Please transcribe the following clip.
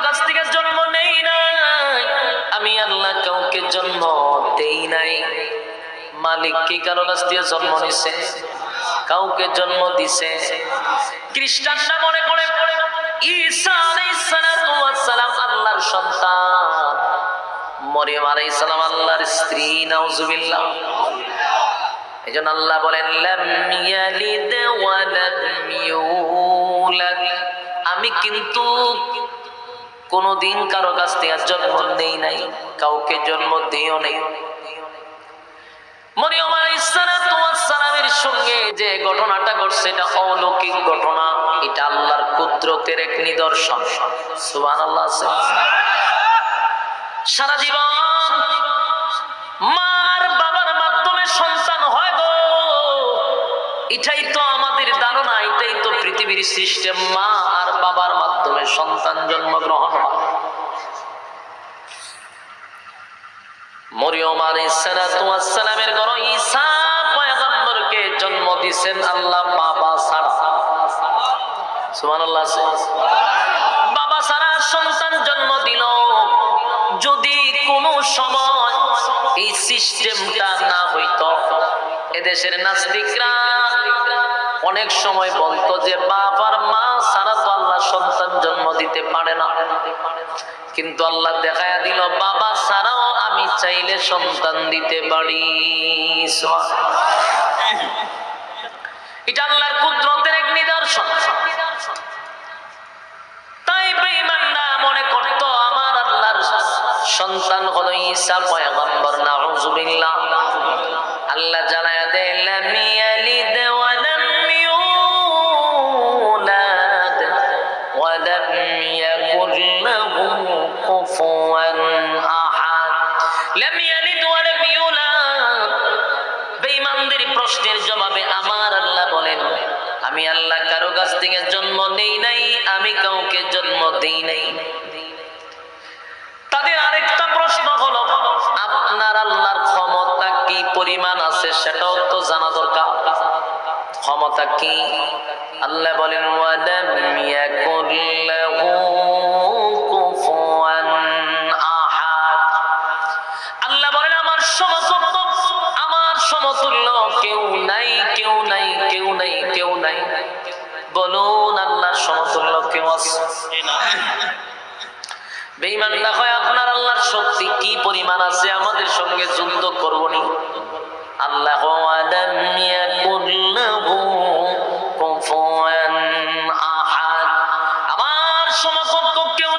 কাছ থেকে জন্ম নেই নাই, আমি আল্লাহ কাউকে জন্ম দেই নাই। মালিক কি কারো কাছ থেকে জন্ম নিছে? কাউকে জন্ম দিছে। খ্রিস্টানরা মনে করে ঈসা আলাইহিস সালাম আল্লাহর সন্তান, মরিয়ম আলাইহিস সালাম আল্লাহর স্ত্রী। নাউজুবিল্লাহ। এজন্য আল্লাহ বলেন লাম ইয়ালিদ ওয়া লাম ইউলাদ, আমি কিন্তু কোনদিন কারো কাছ থেকে জন্ম নেই নাই, কাউকে জন্ম দিও নাই। মরিয়ম আলাইহিস সালামের সঙ্গে যে ঘটনাটা ঘটছে এটা অলৌকিক ঘটনা, এটা আল্লাহর কুদরতের এক নিদর্শন। সুবহানাল্লাহ। সারা জীবন মার বাবার মাধ্যমে সন্তান হয় গো, এটাই তো আমাদের ধারণা, এটাই তো পৃথিবীর সিস্টেম। মা আর বাবার মাধ্যমে সন্তান জন্মগ্রহণ হয়। মরিয়ম আলাইহিস সালামের ঘরে ঈসা পয়গম্বরকে জন্ম দিয়েছেন আল্লাহ বাবা ছাড়া। সুবহানাল্লাহ। বাবা ছাড়া সন্তান জন্ম দিল। যদি কোনো সময় এই সিস্টেমটা না হইতো, এদেশের নাস্তিকরা অনেক সময় বলতো যে বাপ আর মা ছাড়া তো আল্লাহ সন্তান জন্ম দিতে পারে না। কিন্তু আল্লাহ দেখায়া দিল বাবা ছাড়াও আমি চাইলে সন্তান দিতে পারি। এটা আল্লাহর কুদরতের এক নিদর্শন। তাই বেঈমানরা মনে করত আমার আল্লাহর সন্তান হলো ঈসা পয়গম্বর। নাউজুবিল্লাহ। আল্লাহ জানায়া দেয় লাম ইয়ালিদ ওয়া লাম ইউলাদ ওয়া লাম ইয়াকুল লাহু কুফুয়ান আহাদ। লাম ইয়ালিদ ওয়া লাম ইউলাদ। বেঈমানদের প্রশ্নের জবাবে আমার আল্লাহ বলেন আমি আল্লাহ কারো কাছ থেকে জন্ম নেই নাই, আমি কাউকে জন্ম দেই নাই। তাদের আরেকটা প্রশ্ন হলো আপনার আল্লাহর ক্ষমতা কি পরিমাণ আছে সেটাও তো জানা দরকার। ক্ষমতা কি? আল্লাহ বলেন ওয়ালাম ইয়াকুল লাহু কুফুয়ান আহাদ। আল্লাহ বলেন আমার সমতুল্য কেউ নাই, কেউ নাই, কেউ নাই, কেউ নাই। বলুন আল্লাহর সমতুল্য কেউ আছে? বেঈমানরা কয় আপনার আল্লাহর শক্তি কি পরিমাণ আছে, আমাদের সঙ্গে যুদ্ধ করবনি। আল্লাহ ওয়ালাম ইয়াকুল লাহু কুফুয়ান আহাদ, আমার সমকক্ষ কেউ